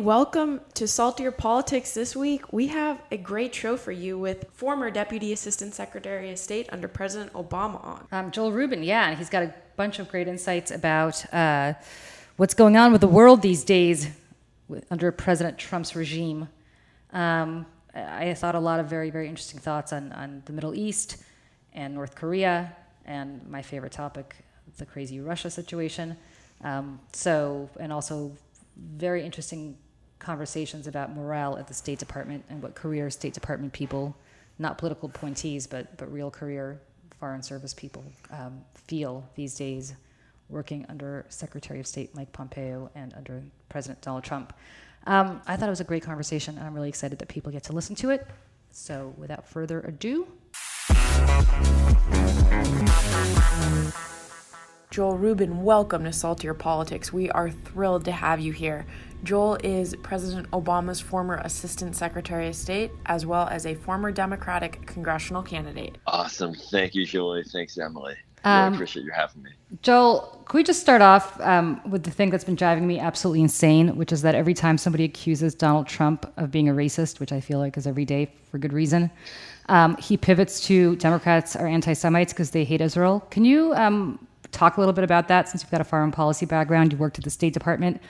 welcome to Saltier Politics. This week, we have a great show for you with former Deputy Assistant Secretary of State under President Obama on. Joel Rubin, and he's got a bunch of great insights about what's going on with the world these days under President Trump's regime. I thought a lot of very, very interesting thoughts on the Middle East and North Korea, and my favorite topic, the crazy Russia situation. And also very interesting conversations about morale at the State Department and what career State Department people, not political appointees, but real career Foreign Service people feel these days working under Secretary of State Mike Pompeo and under President Donald Trump. I thought it was a great conversation, and I'm really excited that people get to listen to it. So without further ado. Joel Rubin, welcome to Saltier Politics. We are thrilled to have you here. Joel is President Obama's former Assistant Secretary of State, as well as a former Democratic congressional candidate. Awesome. Thank you, Julie. Thanks, Emily. Really appreciate you having me. Joel, can we just start off with the thing that's been driving me absolutely insane, which is that every time somebody accuses Donald Trump of being a racist, which I feel like is every day for good reason, he pivots to Democrats are anti-Semites because they hate Israel. Can you talk a little bit about that, since you've got a foreign policy background, you worked at the State Department?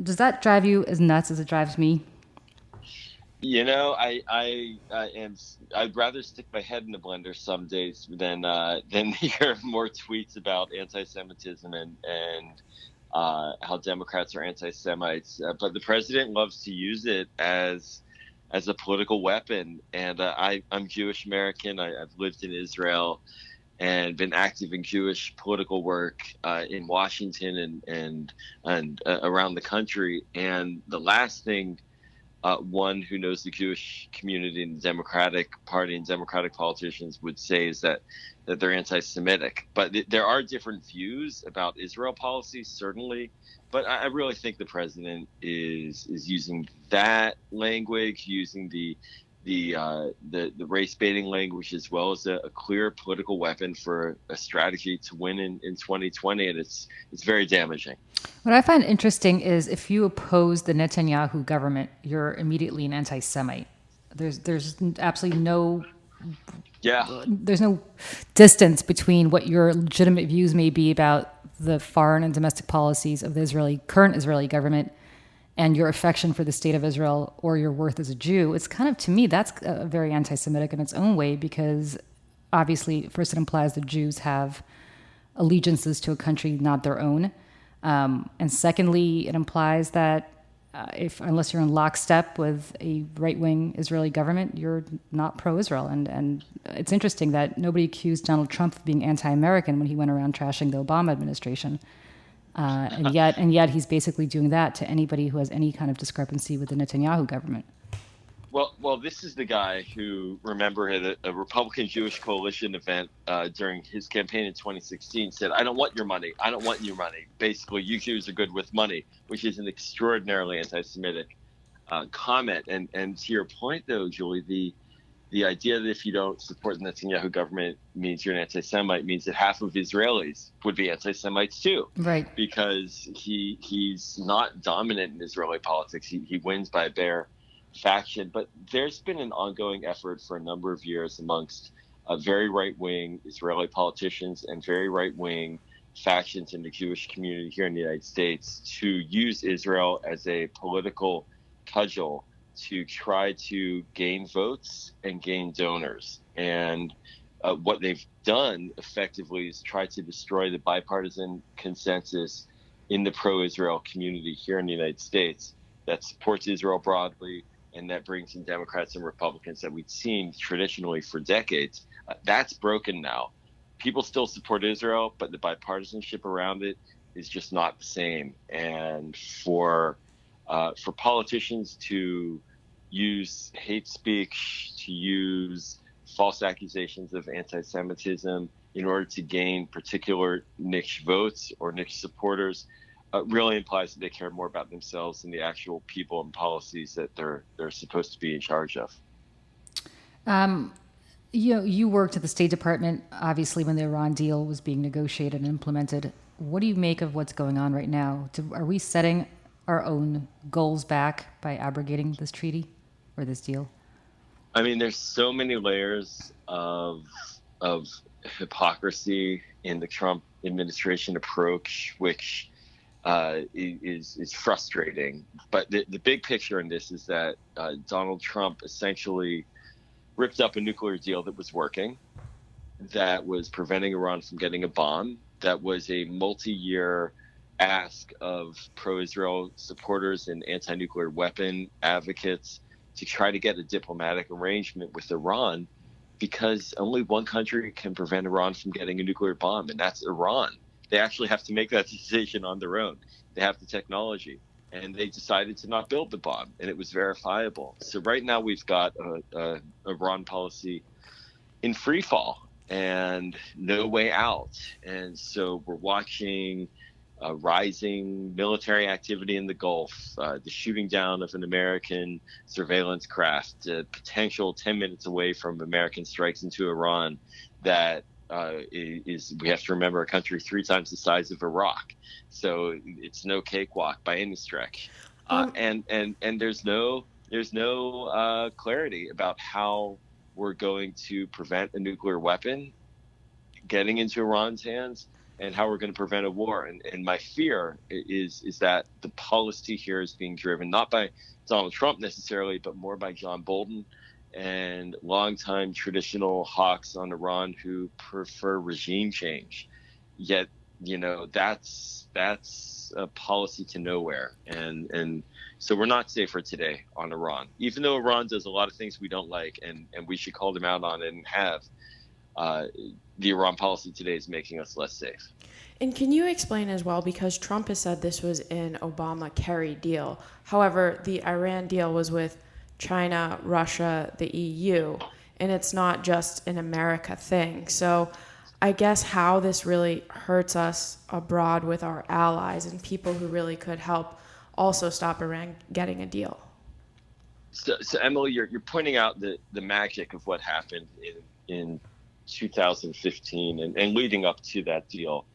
Does that drive you as nuts as it drives me? You know, I'd rather stick my head in the blender some days than hear more tweets about anti-Semitism and how Democrats are anti-Semites. But the president loves to use it as a political weapon. And I'm Jewish American. I've lived in Israel and been active in Jewish political work in Washington and around the country. And the last thing one who knows the Jewish community and the Democratic Party and Democratic politicians would say is that they're anti-Semitic. But there are different views about Israel policy, certainly. But I really think the president is using that language, using the race baiting language, as well as a clear political weapon for a strategy to win in 2020, and it's very damaging. What I find interesting is if you oppose the Netanyahu government, you're immediately an anti-Semite. There's absolutely no there's no distance between what your legitimate views may be about the foreign and domestic policies of the current Israeli government and your affection for the state of Israel or your worth as a Jew. It's kind of, to me, that's very anti-Semitic in its own way, because obviously, first, it implies that Jews have allegiances to a country not their own. And secondly, it implies that unless you're in lockstep with a right-wing Israeli government, you're not pro-Israel. And it's interesting that nobody accused Donald Trump of being anti-American when he went around trashing the Obama administration. And yet he's basically doing that to anybody who has any kind of discrepancy with the Netanyahu government. Well, this is the guy who, remember, at a Republican Jewish coalition event during his campaign in 2016 said, "I don't want your money. I don't want your money." Basically, you Jews are good with money, which is an extraordinarily anti-Semitic comment. And to your point, though, Julie, the idea that if you don't support the Netanyahu government means you're an anti-Semite means that half of Israelis would be anti-Semites too. Right. Because he's not dominant in Israeli politics. He wins by a bare faction. But there's been an ongoing effort for a number of years amongst very right-wing Israeli politicians and very right-wing factions in the Jewish community here in the United States to use Israel as a political cudgel to try to gain votes and gain donors. And what they've done effectively is try to destroy the bipartisan consensus in the pro-Israel community here in the United States that supports Israel broadly and that brings in Democrats and Republicans that we've seen traditionally for decades. That's broken now. People still support Israel, but the bipartisanship around it is just not the same. And for politicians to use hate speech, to use false accusations of anti-Semitism in order to gain particular niche votes or niche supporters really implies that they care more about themselves than the actual people and policies that they're supposed to be in charge of. You worked at the State Department, obviously, when the Iran deal was being negotiated and implemented. What do you make of what's going on right now? Are we setting our own goals back by abrogating this treaty or this deal? I mean, there's so many layers of hypocrisy in the Trump administration approach, which is frustrating. But the big picture in this is that Donald Trump essentially ripped up a nuclear deal that was working, that was preventing Iran from getting a bomb, that was a multi-year ask of pro-Israel supporters and anti-nuclear weapon advocates to try to get a diplomatic arrangement with Iran, because only one country can prevent Iran from getting a nuclear bomb, and that's Iran. They actually have to make that decision on their own. They have the technology, and they decided to not build the bomb, and it was verifiable. So right now we've got a Iran policy in free fall and no way out. And so we're watching rising military activity in the Gulf, the shooting down of an American surveillance craft, potential 10 minutes away from American strikes into Iran that is, we have to remember, a country 3 times the size of Iraq. So it's no cakewalk by any stretch. And there's no clarity about how we're going to prevent a nuclear weapon getting into Iran's hands, and how we're going to prevent a war. And my fear is that the policy here is being driven not by Donald Trump necessarily, but more by John Bolton and longtime traditional hawks on Iran who prefer regime change. Yet, that's a policy to nowhere. And so we're not safer today on Iran, even though Iran does a lot of things we don't like, and we should call them out on it and have. The Iran policy today is making us less safe. And can you explain as well, because Trump has said this was an Obama-Kerry deal. However, the Iran deal was with China, Russia, the EU, and it's not just an America thing. So I guess how this really hurts us abroad with our allies and people who really could help also stop Iran getting a deal. So Emily, you're pointing out the magic of what happened in 2015 and leading up to that deal.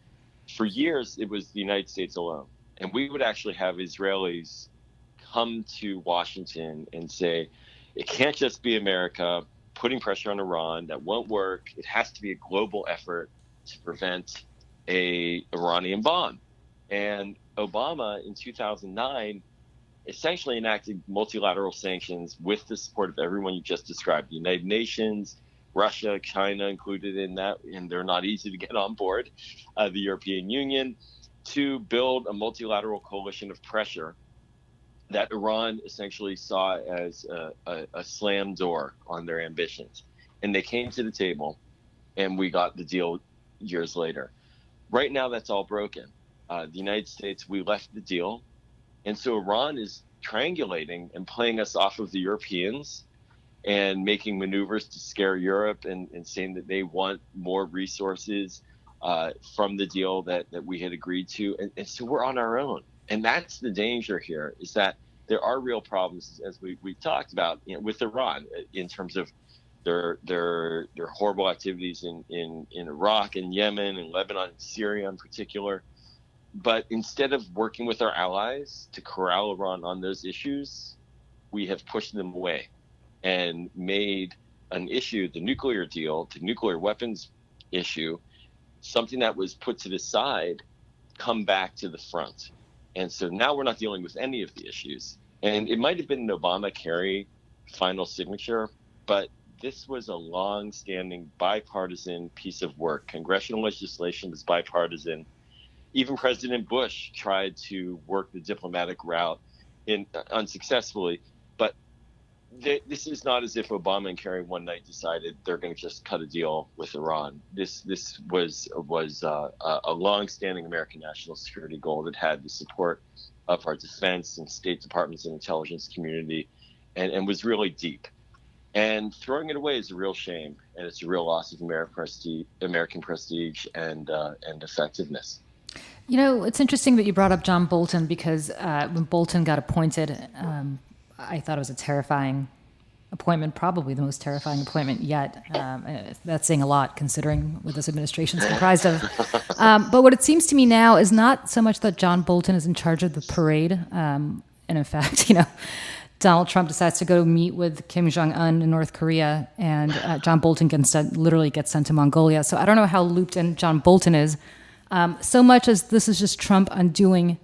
For years, it was the United States alone. And we would actually have Israelis come to Washington and say, it can't just be America putting pressure on Iran. That won't work. It has to be a global effort to prevent a Iranian bomb. And Obama in 2009 essentially enacted multilateral sanctions with the support of everyone you just described, the United Nations, Russia, China included in that, and they're not easy to get on board, the European Union, to build a multilateral coalition of pressure that Iran essentially saw as a slam door on their ambitions. And they came to the table, and we got the deal years later. Right now, that's all broken. The United States, we left the deal, and so Iran is triangulating and playing us off of the Europeans and making maneuvers to scare Europe and saying that they want more resources from the deal that we had agreed to. And so we're on our own. And that's the danger here, is that there are real problems, as we talked about, with Iran in terms of their horrible activities in Iraq and Yemen and Lebanon and Syria in particular. But instead of working with our allies to corral Iran on those issues, we have pushed them away and made an issue, the nuclear deal, the nuclear weapons issue, something that was put to the side, come back to the front. And so now we're not dealing with any of the issues. And it might have been an Obama-Kerry final signature, but this was a long-standing bipartisan piece of work. Congressional legislation was bipartisan. Even President Bush tried to work the diplomatic route unsuccessfully. But this is not as if Obama and Kerry one night decided they're going to just cut a deal with Iran. This was a long-standing American national security goal that had the support of our defense and State Departments and intelligence community, and was really deep. And throwing it away is a real shame, and it's a real loss of American prestige and effectiveness. It's interesting that you brought up John Bolton, because when Bolton got appointed, I thought it was a terrifying appointment, probably the most terrifying appointment yet. That's saying a lot considering what this administration is comprised of. But what it seems to me now is not so much that John Bolton is in charge of the parade. And in fact, Donald Trump decides to go meet with Kim Jong-un in North Korea, and John Bolton literally gets sent to Mongolia. So I don't know how looped in John Bolton is, so much as this is just Trump undoing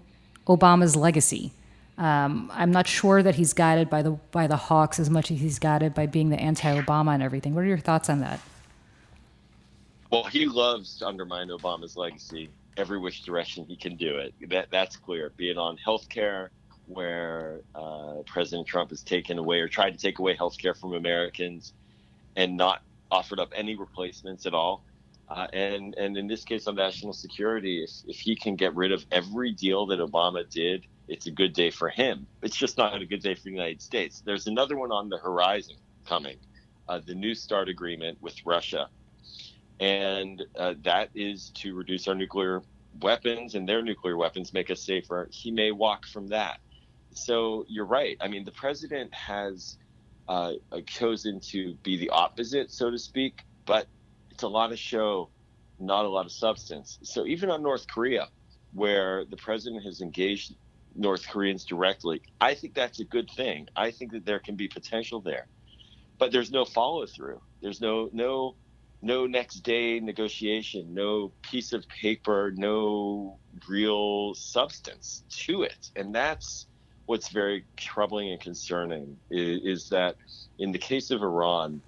Obama's legacy. I'm not sure that he's guided by the hawks as much as he's guided by being the anti-Obama and everything. What are your thoughts on that? Well, he loves to undermine Obama's legacy every which direction he can do it. That's clear. Be it on healthcare, where President Trump has taken away or tried to take away healthcare from Americans and not offered up any replacements at all. And in this case on national security, if he can get rid of every deal that Obama did, it's a good day for him. It's just not a good day for the United States. There's another one on the horizon coming, the New START agreement with Russia. And that is to reduce our nuclear weapons, and their nuclear weapons make us safer. He may walk from that. So you're right. I mean, the president has chosen to be the opposite, so to speak, but it's a lot of show, not a lot of substance. So even on North Korea, where the president has engaged North Koreans directly, I think that's a good thing. I think that there can be potential there, but there's no follow through. There's no next day negotiation, no piece of paper, no real substance to it. And that's what's very troubling and concerning is that in the case of Iran,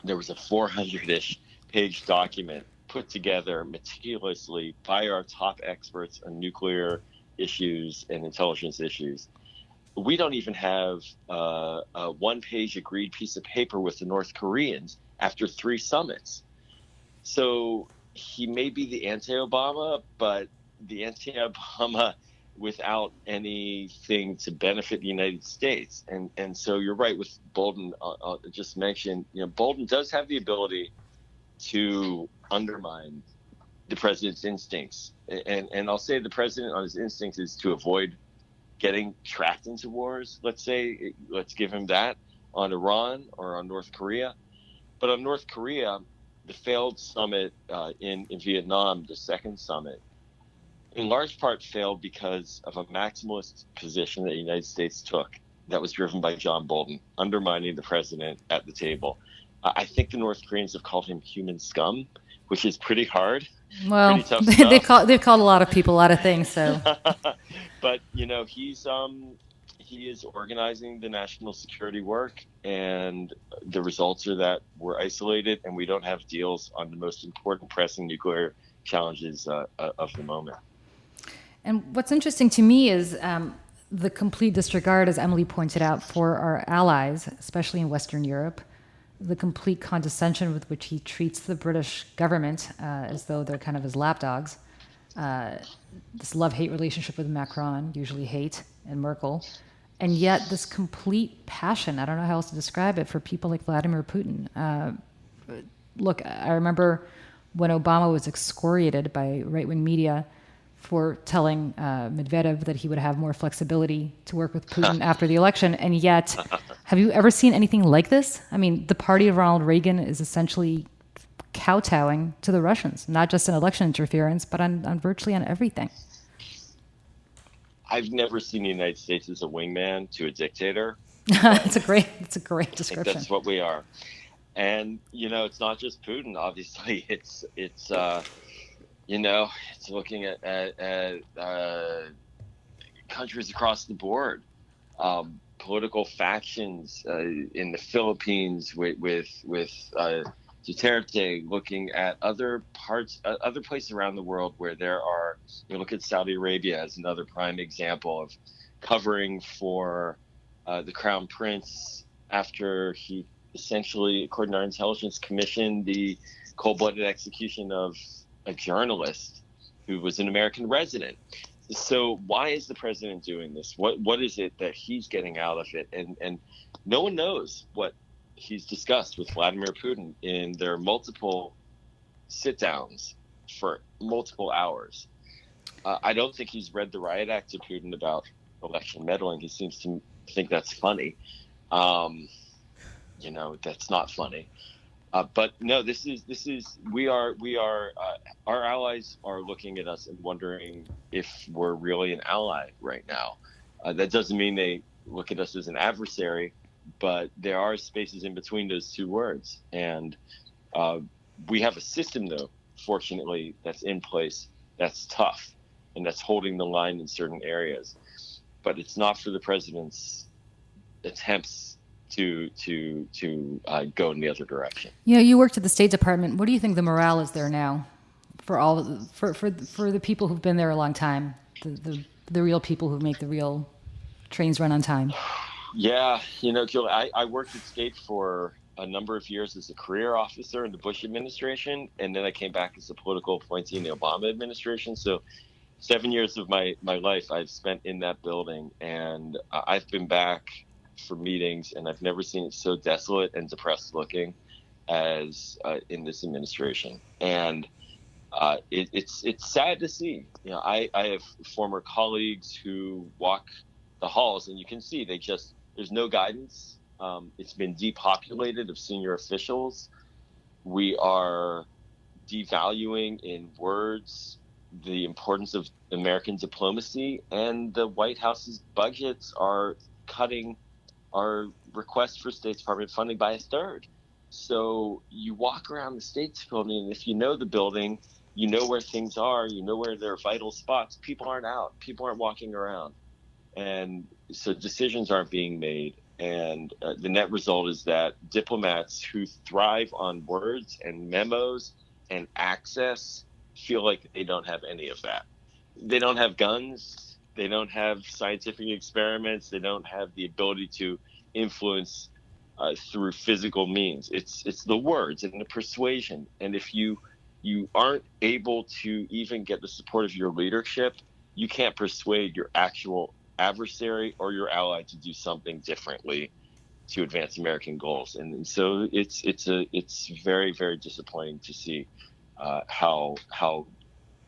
there was a 400-ish page document put together meticulously by our top experts on nuclear issues and intelligence issues. We don't even have a one-page agreed piece of paper with the North Koreans after 3 summits. So he may be the anti-Obama, but the anti-Obama without anything to benefit the United States. And so you're right with Bolton. I'll just mention, Bolton does have the ability to undermine the president's instincts. And I'll say the president on his instincts is to avoid getting trapped into wars. Let's give him that on Iran or on North Korea. But on North Korea, the failed summit in Vietnam, the second summit, in large part failed because of a maximalist position that the United States took that was driven by John Bolton, undermining the president at the table. I think the North Koreans have called him human scum, which is pretty hard. Well, pretty tough stuff. they've called a lot of people a lot of things. So, but he is organizing the national security work, and the results are that we're isolated and we don't have deals on the most important pressing nuclear challenges of the moment. And what's interesting to me is the complete disregard, as Emily pointed out, for our allies, especially in Western Europe, the complete condescension with which he treats the British government as though they're kind of his lapdogs, this love-hate relationship with Macron, usually hate, and Merkel, and yet this complete passion, I don't know how else to describe it, for people like Vladimir Putin. Look, I remember when Obama was excoriated by right-wing media for telling Medvedev that he would have more flexibility to work with Putin after the election. And yet, have you ever seen anything like this? I mean, the party of Ronald Reagan is essentially kowtowing to the Russians, not just in election interference, but on virtually on everything. I've never seen the United States as a wingman to a dictator. It's a great description. I think that's what we are. And, it's not just Putin, obviously. It's looking at countries across the board, political factions in the Philippines with Duterte, looking at other places around the world where there are. Look at Saudi Arabia as another prime example of covering for the Crown Prince after he essentially, according to our intelligence, commissioned the cold-blooded execution of a journalist who was an American resident. So why is the president doing this? What is it that he's getting out of it? And no one knows what he's discussed with Vladimir Putin in their multiple sit-downs for multiple hours. I don't think he's read the riot act to Putin about election meddling. He seems to think that's funny. that's not funny. But no, our allies are looking at us and wondering if we're really an ally right now. That doesn't mean they look at us as an adversary, but there are spaces in between those two words. And we have a system, though, fortunately, that's in place, that's tough, and that's holding the line in certain areas. But it's not for the president's attempts to go in the other direction. You worked at the State Department. What do you think the morale is there now for the people who've been there a long time, the real people who make the real trains run on time? Yeah, Jill, I worked at State for a number of years as a career officer in the Bush administration, and then I came back as a political appointee in the Obama administration. So 7 years of my life I've spent in that building, and I've been back for meetings, and I've never seen it so desolate and depressed looking as in this administration. And it's sad to see. I have former colleagues who walk the halls, and you can see there's no guidance. It's been depopulated of senior officials. We are devaluing in words the importance of American diplomacy, and the White House's budgets are cutting our request for State Department funding by a third. So you walk around the State Building, and if you know the building, you know where things are, you know where there are vital spots. People aren't out. People aren't walking around. And so decisions aren't being made. And the net result is that diplomats who thrive on words and memos and access feel like they don't have any of that. They don't have guns. They don't have scientific experiments. They don't have the ability to influence through physical means. It's the words and the persuasion. And if you aren't able to even get the support of your leadership, you can't persuade your actual adversary or your ally to do something differently to advance American goals. And so it's very, very disappointing to see how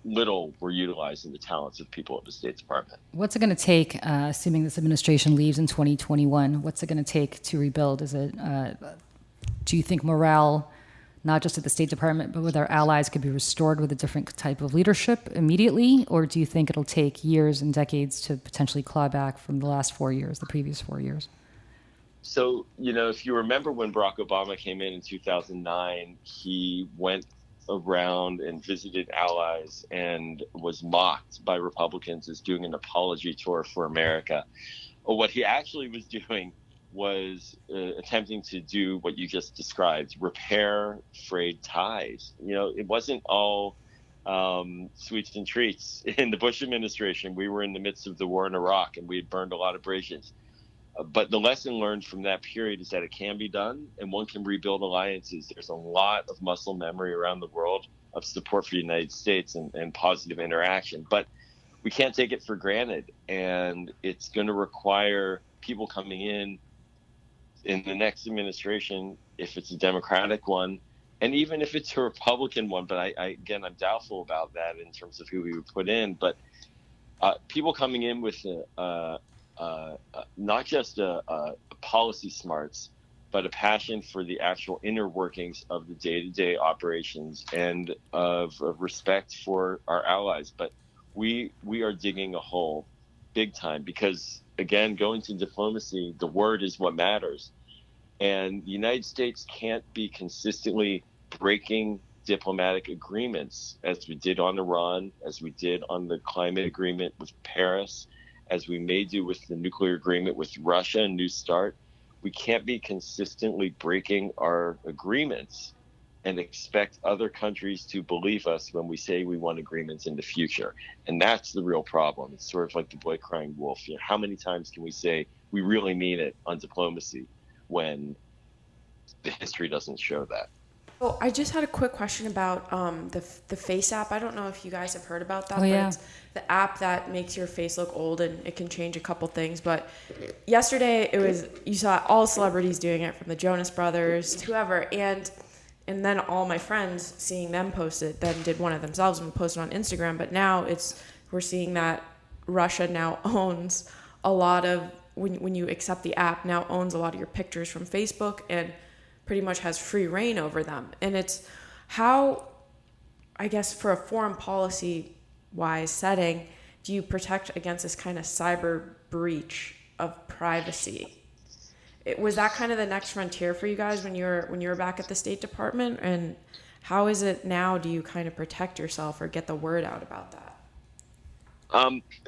little we're utilizing the talents of people at the State Department. What's it going to take, assuming this administration leaves in 2021, what's it going to take to rebuild? Do you think morale, not just at the State Department, but with our allies, could be restored with a different type of leadership immediately? Or do you think it'll take years and decades to potentially claw back from the previous 4 years? So, if you remember when Barack Obama came in 2009, he went around and visited allies and was mocked by Republicans as doing an apology tour for America. Well, what he actually was doing was attempting to do what you just described, repair frayed ties. It wasn't all sweets and treats. In the Bush administration, we were in the midst of the war in Iraq, and we had burned a lot of bridges. But the lesson learned from that period is that it can be done, and one can rebuild alliances. There's a lot of muscle memory around the world of support for the United States and positive interaction. But we can't take it for granted, and it's going to require people coming in the next administration, if it's a Democratic one, and even if it's a Republican one. But I'm doubtful about that in terms of who we would put in. But people coming in with not just a policy smarts, but a passion for the actual inner workings of the day-to-day operations and of respect for our allies. But we are digging a hole big time because, again, going to diplomacy, the word is what matters. And the United States can't be consistently breaking diplomatic agreements as we did on Iran, as we did on the climate agreement with Paris, as we may do with the nuclear agreement with Russia and New START. We can't be consistently breaking our agreements and expect other countries to believe us when we say we want agreements in the future. And that's the real problem. It's sort of like the boy crying wolf. How many times can we say we really mean it on diplomacy when the history doesn't show that? So I just had a quick question about the Face app. I don't know if you guys have heard about that, but it's the app that makes your face look old, and it can change a couple things. But yesterday you saw all celebrities doing it, from the Jonas Brothers to whoever, and then all my friends seeing them post it, then did one of themselves and posted on Instagram. But now we're seeing that Russia now owns a lot of when you accept the app, now owns a lot of your pictures from Facebook and pretty much has free reign over them. And it's how, I guess, for a foreign policy wise setting, do you protect against this kind of cyber breach of privacy? Was that kind of the next frontier for you guys when you were back at the State Department? And how is it now? Do you kind of protect yourself or get the word out about that?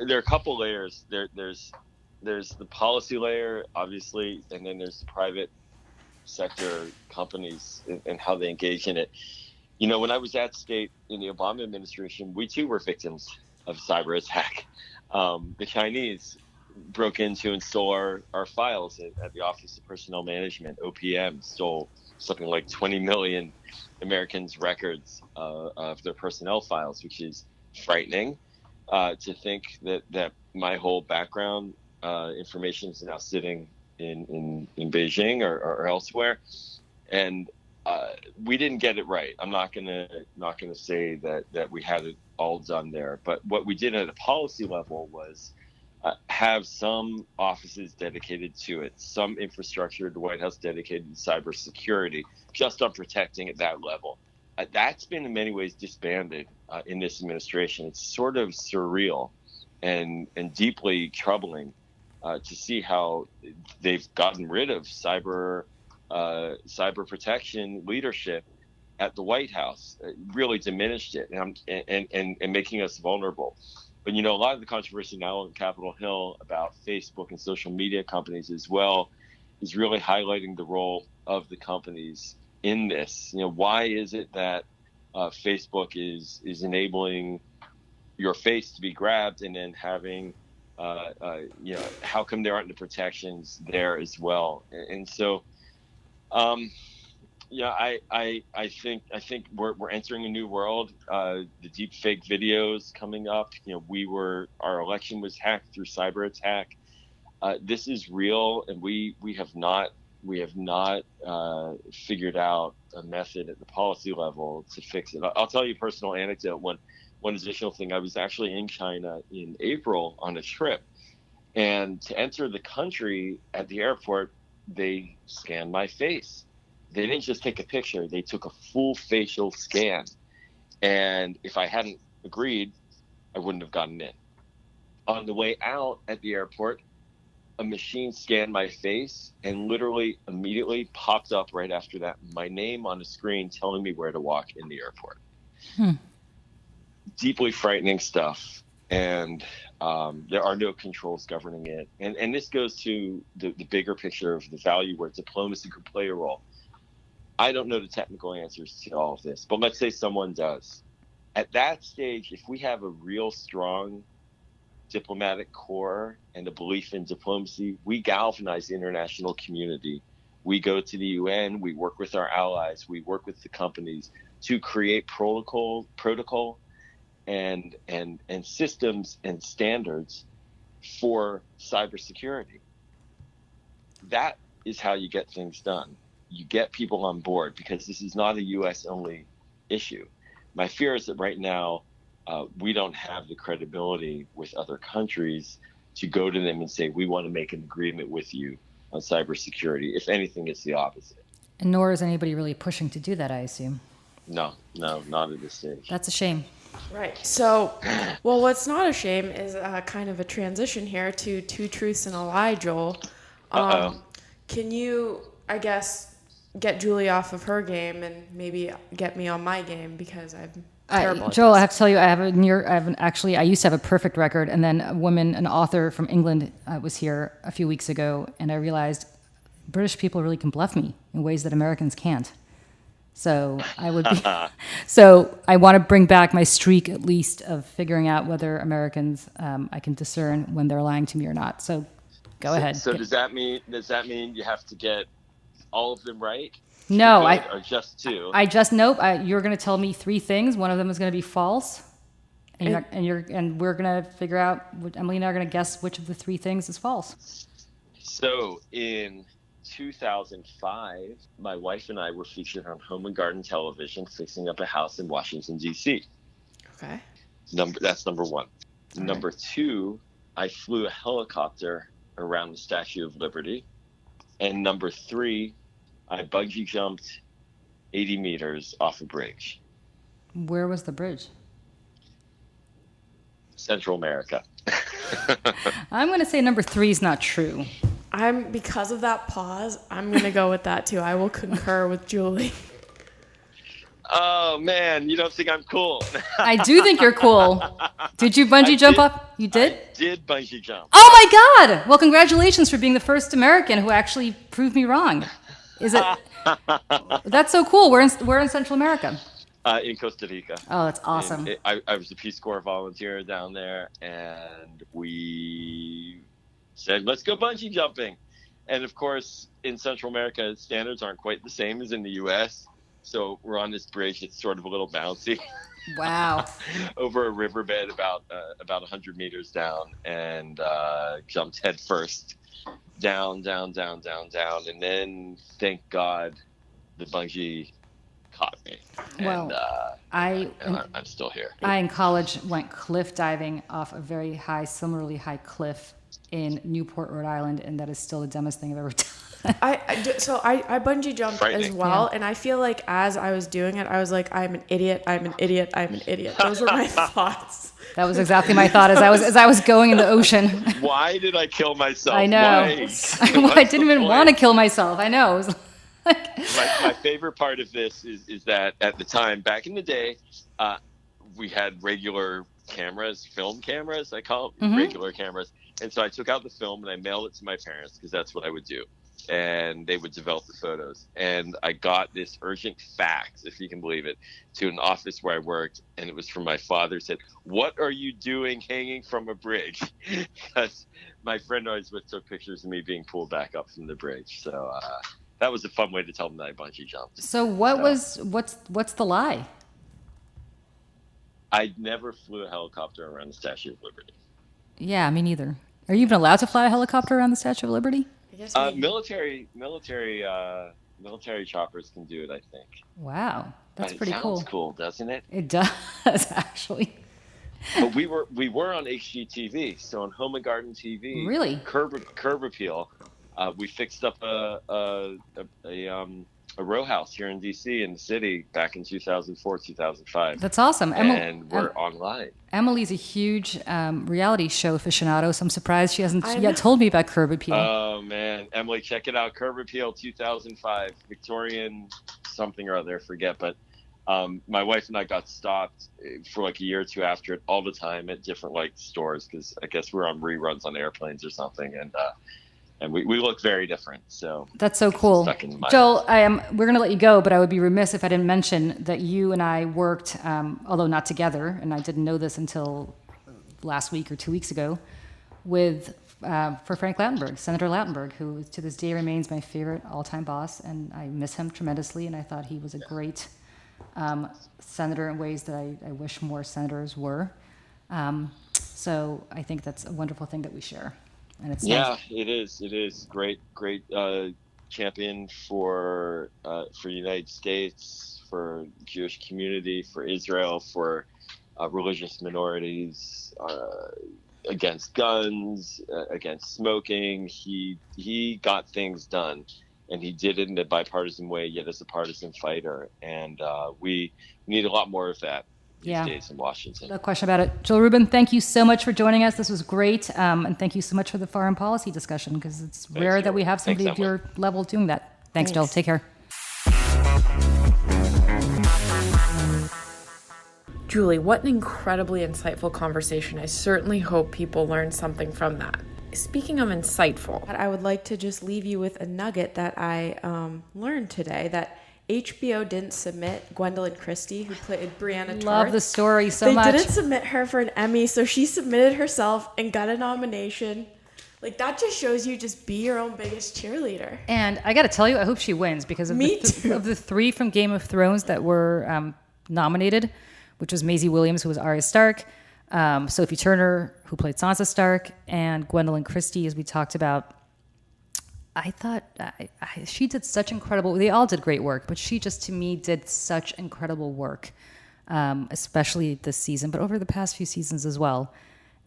There are a couple layers. There's the policy layer, obviously, and then there's the private sector companies and how they engage in it. You know, when I was at State in the Obama administration, we too were victims of cyber attack. The Chinese broke into and stole our files at the Office of Personnel Management, OPM, stole something like 20 million Americans' records of their personnel files, which is frightening to think that my whole background information is now sitting in Beijing or elsewhere. And we didn't get it right. I'm not gonna say that we had it all done there. But what we did at a policy level was have some offices dedicated to it, some infrastructure at the White House dedicated to cybersecurity, just on protecting at that level. That's been in many ways disbanded in this administration. It's sort of surreal and deeply troubling to see how they've gotten rid of cyber protection leadership at the White House. It really diminished it and making us vulnerable. But, you know, a lot of the controversy now on Capitol Hill about Facebook and social media companies as well is really highlighting the role of the companies in this. You know, why is it that Facebook is enabling your face to be grabbed and then having, you know, how come there aren't the protections there as well? And so, yeah, I think we're entering a new world. The deep fake videos coming up. You know, our election was hacked through cyber attack. This is real, and we have not figured out a method at the policy level to fix it. I'll tell you a personal anecdote. One additional thing. I was actually in China in April on a trip, and to enter the country at the airport, they scanned my face. They didn't just take a picture, they took a full facial scan. And if I hadn't agreed, I wouldn't have gotten in. On the way out at the airport, a machine scanned my face and literally immediately popped up right after that, my name on a screen telling me where to walk in the airport. Deeply frightening stuff. And there are no controls governing it. And this goes to the bigger picture of the value where diplomacy could play a role. I don't know the technical answers to all of this, but let's say someone does. At that stage, if we have a real strong diplomatic core and a belief in diplomacy, we galvanize the international community. We go to the UN, we work with our allies, we work with the companies to create protocol and systems and standards for cybersecurity. That is how you get things done. You get people on board, because this is not a U.S. only issue. My fear is that right now we don't have the credibility with other countries to go to them and say, we want to make an agreement with you on cybersecurity. If anything, it's the opposite. And nor is anybody really pushing to do that, I assume. No, not at this stage. That's a shame. Right. So, well, what's not a shame is kind of a transition here to Two Truths and a Lie, Joel. Can you, I guess, get Julie off of her game and maybe get me on my game, because I'm terrible at Joel, this. I have to tell you, I used to have a perfect record, and then an author from England was here a few weeks ago, and I realized British people really can bluff me in ways that Americans can't. So I want to bring back my streak, at least, of figuring out whether Americans I can discern when they're lying to me or not. So go ahead. So does that mean you have to get all of them right? No, or just two? Nope. You're going to tell me three things. One of them is going to be false, and we're going to figure out. Emily and I are going to guess which of the three things is false. So in 2005, my wife and I were featured on Home and Garden Television fixing up a house in Washington, D.C. Okay. That's number one. Number two, I flew a helicopter around the Statue of Liberty. And number 3, I bungee jumped 80 meters off a bridge. Where was the bridge? Central America. I'm going to say number 3 is not true. Because of that pause, I'm going to go with that too. I will concur with Julie. Oh, man, you don't think I'm cool. I do think you're cool. Did you bungee jump off? You did? I did bungee jump. Oh, my God. Well, congratulations for being the first American who actually proved me wrong. Is it? That's so cool. We're in Central America. In Costa Rica. Oh, that's awesome. I was a Peace Corps volunteer down there, and we said, let's go bungee jumping. And, of course, in Central America, standards aren't quite the same as in the U.S., so we're on this bridge. It's sort of a little bouncy. Wow. Over a riverbed about 100 meters down, and jumped head first down. And then, thank God, the bungee caught me. Well, and I'm still here. I, in college, went cliff diving off a very high, similarly high cliff in Newport, Rhode Island, and that is still the dumbest thing I've ever done. I bungee jumped as well, and I feel like as I was doing it, I was like, I'm an idiot. Those were my thoughts. That was exactly my thought as I was going in the ocean. Why did I kill myself? I know. I didn't even want to kill myself. I know. It was like... my favorite part of this is that at the time, back in the day, we had regular cameras, film cameras, I call them, regular cameras. And so I took out the film and I mailed it to my parents because that's what I would do. And they would develop the photos. And I got this urgent fax, if you can believe it, to an office where I worked. And it was from my father. Said, "What are you doing hanging from a bridge?" Because my friend always took pictures of me being pulled back up from the bridge. So that was a fun way to tell them that I bungee jumped. So what's the lie? I never flew a helicopter around the Statue of Liberty. Yeah, me neither. Are you even allowed to fly a helicopter around the Statue of Liberty? Military choppers can do it, I think. Wow, that's pretty cool. It sounds cool, doesn't it? It does, actually. But we were on HGTV, so on Home and Garden TV. Really? Curb Appeal. We fixed up a row house here in DC in the city back in 2004, 2005. That's awesome. And we're online. Emily's a huge reality show aficionado, so I'm surprised she hasn't yet told me about Curb Appeal. Oh, man. Emily, check it out. Curb Appeal 2005. Victorian something or other, forget. But my wife and I got stopped for like a year or two after it all the time at different like stores because I guess we're on reruns on airplanes or something. And we look very different. So that's so cool. Joel, we're going to let you go, but I would be remiss if I didn't mention that you and I worked, although not together, and I didn't know this until last week or 2 weeks ago, for Frank Lautenberg, Senator Lautenberg, who to this day remains my favorite all-time boss, and I miss him tremendously, and I thought he was a great senator in ways that I wish more senators were. So I think that's a wonderful thing that we share. And it's nice. It is great champion for United States, for Jewish community, for Israel, for religious minorities, against guns, against smoking. He got things done, and he did it in a bipartisan way, yet as a partisan fighter. And we need a lot more of that. These days in Washington. No question about it. Joel Rubin, thank you so much for joining us. This was great. And thank you so much for the foreign policy discussion, because it's rare that we have somebody of your level doing that. Thanks, Joel. Take care. Julie, what an incredibly insightful conversation. I certainly hope people learned something from that. Speaking of insightful, I would like to just leave you with a nugget that I learned today, that HBO didn't submit Gwendolyn Christie, who played Brianna Torrance. Love the story so much. They didn't submit her for an Emmy, so she submitted herself and got a nomination. Like, that just shows you just be your own biggest cheerleader. And I got to tell you, I hope she wins, because of the three from Game of Thrones that were nominated, which was Maisie Williams, who was Arya Stark, Sophie Turner, who played Sansa Stark, and Gwendolyn Christie, as we talked about. I thought she did such incredible. They all did great work, but she just, to me, did such incredible work, especially this season, but over the past few seasons as well.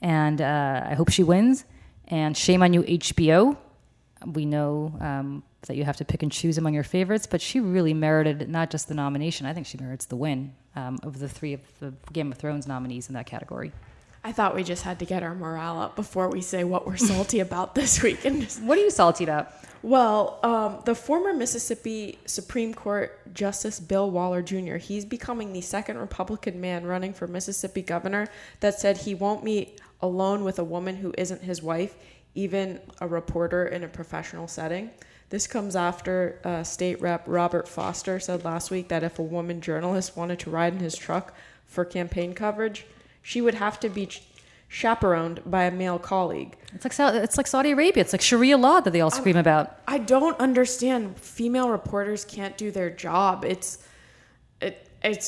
And I hope she wins. And shame on you, HBO. We know that you have to pick and choose among your favorites, but she really merited not just the nomination. I think she merits the win of the 3 of the Game of Thrones nominees in that category. I thought we just had to get our morale up before we say what we're salty about this week. What are you salty about? Well, the former Mississippi Supreme Court Justice Bill Waller Jr., he's becoming the second Republican man running for Mississippi governor that said he won't meet alone with a woman who isn't his wife, even a reporter in a professional setting. This comes after State Rep Robert Foster said last week that if a woman journalist wanted to ride in his truck for campaign coverage, she would have to be chaperoned by a male colleague. It's like Saudi Arabia. It's like Sharia law that they all scream about. I don't understand. Female reporters can't do their job. It's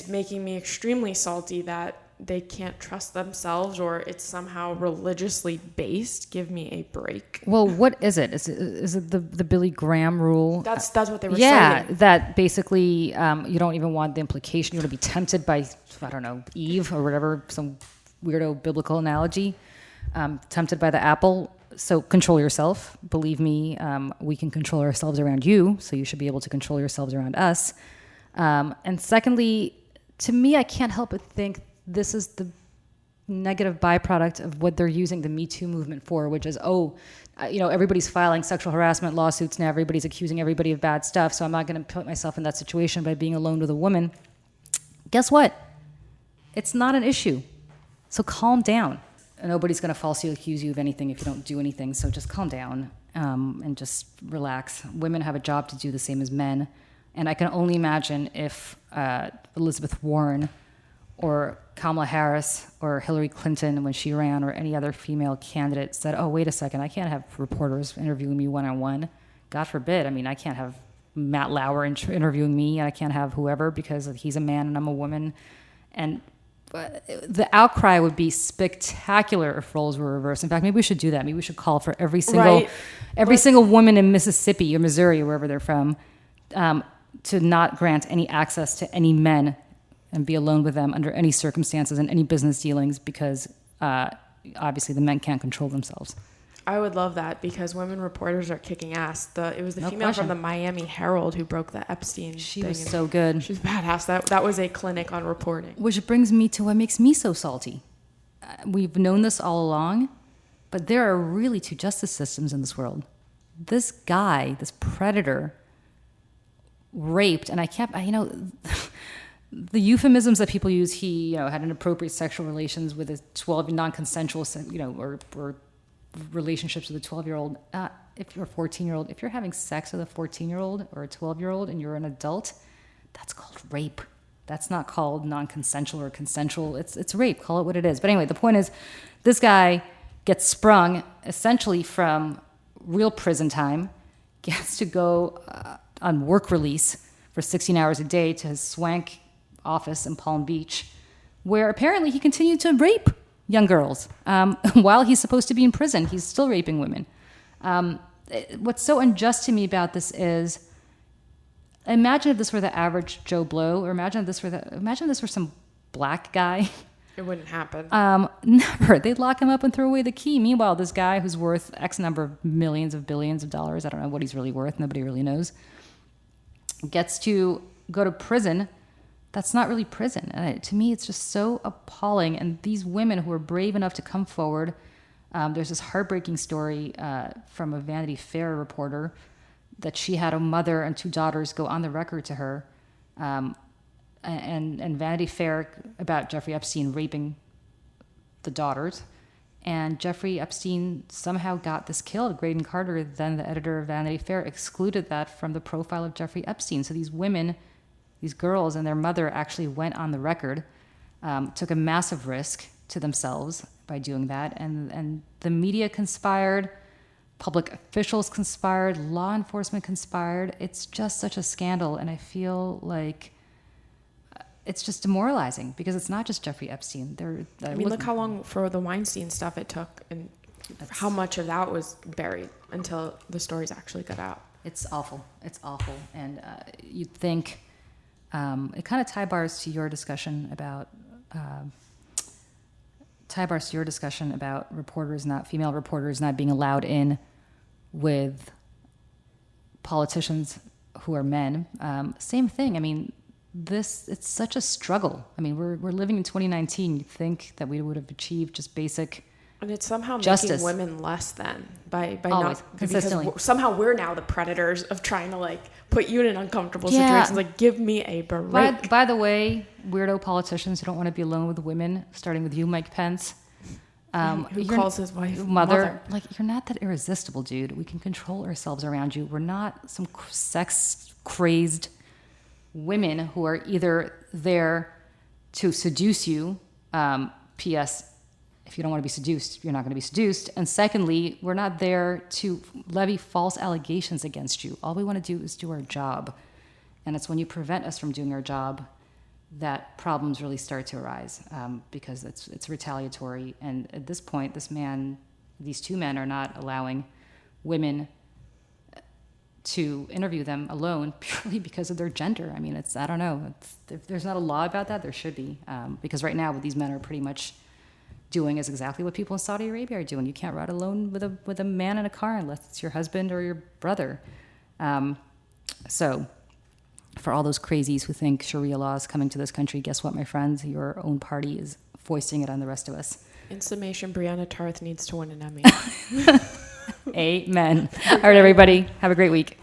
making me extremely salty that they can't trust themselves, or it's somehow religiously based. Give me a break. Well, what is it? Is it the Billy Graham rule? That's what they were saying. Yeah, that basically you don't even want the implication. You want to be tempted by, I don't know, Eve or whatever, some weirdo biblical analogy. Tempted by the apple. So control yourself. Believe me, we can control ourselves around you, so you should be able to control yourselves around us. And secondly, to me, I can't help but think this is the negative byproduct of what they're using the Me Too movement for, which is, everybody's filing sexual harassment lawsuits now. Everybody's accusing everybody of bad stuff. So I'm not going to put myself in that situation by being alone with a woman. Guess what? It's not an issue. So calm down. And nobody's going to falsely accuse you of anything if you don't do anything. So just calm down and just relax. Women have a job to do the same as men. And I can only imagine if Elizabeth Warren or Kamala Harris or Hillary Clinton, when she ran, or any other female candidate said, oh, wait a second, I can't have reporters interviewing me one-on-one. God forbid. I mean, I can't have Matt Lauer interviewing me, and I can't have whoever because he's a man and I'm a woman. And the outcry would be spectacular if roles were reversed. In fact, maybe we should do that. Maybe we should call for every single woman in Mississippi or Missouri or wherever they're from to not grant any access to any men and be alone with them under any circumstances in any business dealings, because obviously the men can't control themselves. I would love that, because women reporters are kicking ass. It was the female from the Miami Herald who broke the Epstein She thing. was so good. She was badass. That was a clinic on reporting. Which brings me to what makes me so salty. We've known this all along, but there are really 2 justice systems in this world. This guy, this predator, raped, and the euphemisms that people use, he had inappropriate sexual relations with a 12 non-consensual, or relationships with a 12-year-old. If you're a 14-year-old, if you're having sex with a 14-year-old or a 12-year-old and you're an adult, that's called rape. That's not called non-consensual or consensual. It's rape. Call it what it is. But anyway, the point is, this guy gets sprung essentially from real prison time, gets to go on work release for 16 hours a day to his swank office in Palm Beach, where apparently he continued to rape young girls. While he's supposed to be in prison, he's still raping women. What's so unjust to me about this is, imagine if this were the average Joe Blow, or imagine if this were some black guy. It wouldn't happen. Never. They'd lock him up and throw away the key. Meanwhile, this guy who's worth X number of millions of billions of dollars, I don't know what he's really worth, nobody really knows, gets to go to prison. That's not really prison. And to me, it's just so appalling. And these women who are brave enough to come forward, there's this heartbreaking story from a Vanity Fair reporter that she had a mother and 2 daughters go on the record to her, and Vanity Fair about Jeffrey Epstein raping the daughters. And Jeffrey Epstein somehow got this killed. Graydon Carter, then the editor of Vanity Fair, excluded that from the profile of Jeffrey Epstein. So these women, these girls and their mother actually went on the record, took a massive risk to themselves by doing that. And the media conspired, public officials conspired, law enforcement conspired. It's just such a scandal. And I feel like it's just demoralizing, because it's not just Jeffrey Epstein. Look how long for the Weinstein stuff it took, and how much of that was buried until the stories actually got out. It's awful. It's awful. And you'd think, it kind of tie bars to your discussion about Tybar, your discussion about female reporters not being allowed in with politicians who are men, same thing. I mean, it's such a struggle. I mean, we're living in 2019. You'd think that we would have achieved just basic and it's somehow justice. Making women less than by Always, not consistently. because somehow we're now the predators of trying to like put you in an uncomfortable situation. Like, give me a break. By the way, weirdo politicians who don't want to be alone with women, starting with you, Mike Pence. Who calls his wife mother? Like, you're not that irresistible, dude. We can control ourselves around you. We're not some sex-crazed women who are either there to seduce you. P.S. If you don't want to be seduced, you're not going to be seduced. And secondly, we're not there to levy false allegations against you. All we want to do is do our job. And it's when you prevent us from doing our job that problems really start to arise, because it's retaliatory. And at this point, these two men are not allowing women to interview them alone purely because of their gender. I mean, I don't know. If there's not a law about that, there should be. Because right now, what these men are pretty much doing is exactly what people in Saudi Arabia are doing. You can't ride alone with a man in a car unless it's your husband or your brother. So for all those crazies who think Sharia law is coming to this country, guess what, my friends? Your own party is foisting it on the rest of us. In summation, Brianna Tarth needs to win an Emmy. Amen. All right, everybody. Have a great week.